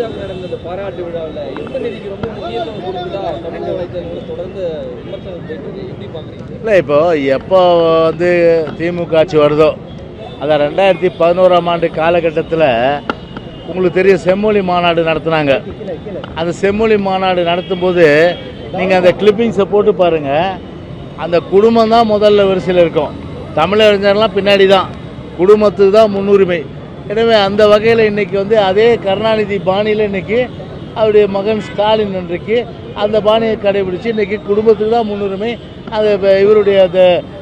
பாஜக நடந்த இந்த பாராட்டு விழாவில் எந்த நிதிக்கு ரொம்ப முக்கியத்துவம் கொடுக்குதா தமிழக வலைத்தளங்கள் தொடர்ந்து விமர்சனம் போயிட்டு இருக்கு. எப்படி பார்க்குறீங்க? இல்லை, இப்போ எப்போ வந்து திமுக ஆட்சி வருதோ அதான் 2011ஆம் ஆண்டு காலகட்டத்தில் உங்களுக்கு தெரியும் செம்மொழி மாநாடு நடத்துனாங்க. அந்த செம்மொழி மாநாடு நடத்தும்போது நீங்கள் அந்த கிளிப்பிங்ஸை போட்டு பாருங்கள். அந்த குடும்பம் தான் முதல்ல வரிசையில் இருக்கும், தமிழறிஞர்லாம் பின்னாடி தான், குடும்பத்துக்கு தான் முன்னுரிமை. எனவே அந்த வகையில் இன்றைக்கி வந்து அதே கருணாநிதி பாணியில் இன்றைக்கி அவருடைய மகன் ஸ்டாலின் இன்றைக்கு அந்த பாணியை கடைபிடிச்சு இன்றைக்கி குடும்பத்துக்கு தான் முன்னுரிமை. அது இவருடைய அந்த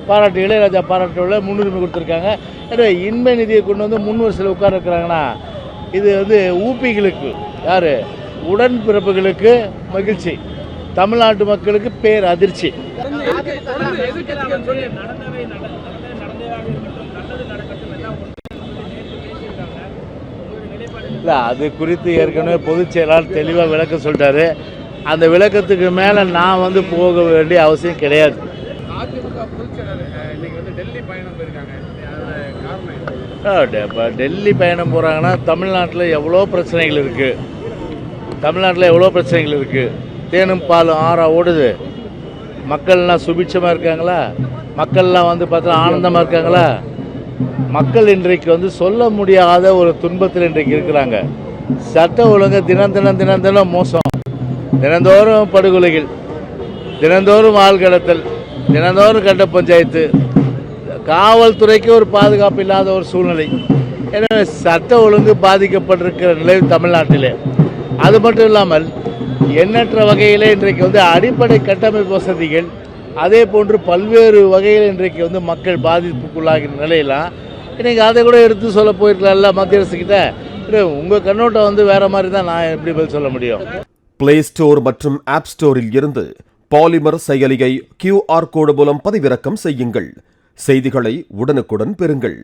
பாராட்டு இளையராஜா பாராட்டுகளில் முன்னுரிமை கொடுத்துருக்காங்க. எனவே இன்மை நிதியை கொண்டு வந்து முன் வரிசையில் உட்கார இருக்கிறாங்கன்னா இது வந்து ஊப்பிகளுக்கு யார் உடன்பிறப்புகளுக்கு மகிழ்ச்சி, தமிழ்நாட்டு மக்களுக்கு பேர் அதிர்ச்சி. இல்லை, அது குறித்து ஏற்கனவே பொதுச் செயலாளர் தெளிவாக விளக்கம் சொல்லிட்டாரு. அந்த விளக்கத்துக்கு மேலே நான் வந்து போக வேண்டிய அவசியம் கிடையாது. டெல்லி பயணம் போகிறாங்கன்னா தமிழ்நாட்டில் எவ்வளோ பிரச்சனைகள் இருக்குது. தேனும் பாலும் ஆறா ஓடுது. மக்கள்லாம் சுபிட்சமாக இருக்காங்களா? மக்கள்லாம் வந்து பார்த்தா ஆனந்தமாக இருக்காங்களா? மக்கள் இன்றைக்கு வந்து சொல்ல முடியாத ஒரு துன்பத்தில் இன்றைக்கு இருக்கிறாங்க. சட்ட ஒழுங்கு தினம் மோசம், தினந்தோறும் படுகொலைகள், தினந்தோறும் ஆள் கடத்தல், தினந்தோறும் கட்ட பஞ்சாயத்து, காவல்துறைக்கு ஒரு பாதுகாப்பு இல்லாத ஒரு சூழ்நிலை. எனவே சட்ட ஒழுங்கு பாதிக்கப்பட்டிருக்கிற நிலை தமிழ்நாட்டிலே. அது மட்டும் இல்லாமல் எண்ணற்ற வகையிலே இன்றைக்கு வந்து அடிப்படை கட்டமைப்பு வசதிகள், அதே போன்று பல்வேறு வகையில் இன்றைக்கு வந்து மக்கள் பாதிப்புக்குள்ளாகிற நிலையெல்லாம் இன்றைக்கி அதை கூட எடுத்து சொல்ல போயிருக்கலாம்ல மத்திய அரசுக்கிட்ட. உங்கள் கண்ணோட்டம் வந்து வேறு மாதிரி தான், நான் எப்படி பதில் சொல்ல முடியும்? பிளே ஸ்டோர் மற்றும் ஆப் ஸ்டோரில் இருந்து பாலிமர் செயலியை QR கோடு மூலம் பதிவிறக்கம் செய்யுங்கள். செய்திகளை உடனுக்குடன் பெறுங்கள்.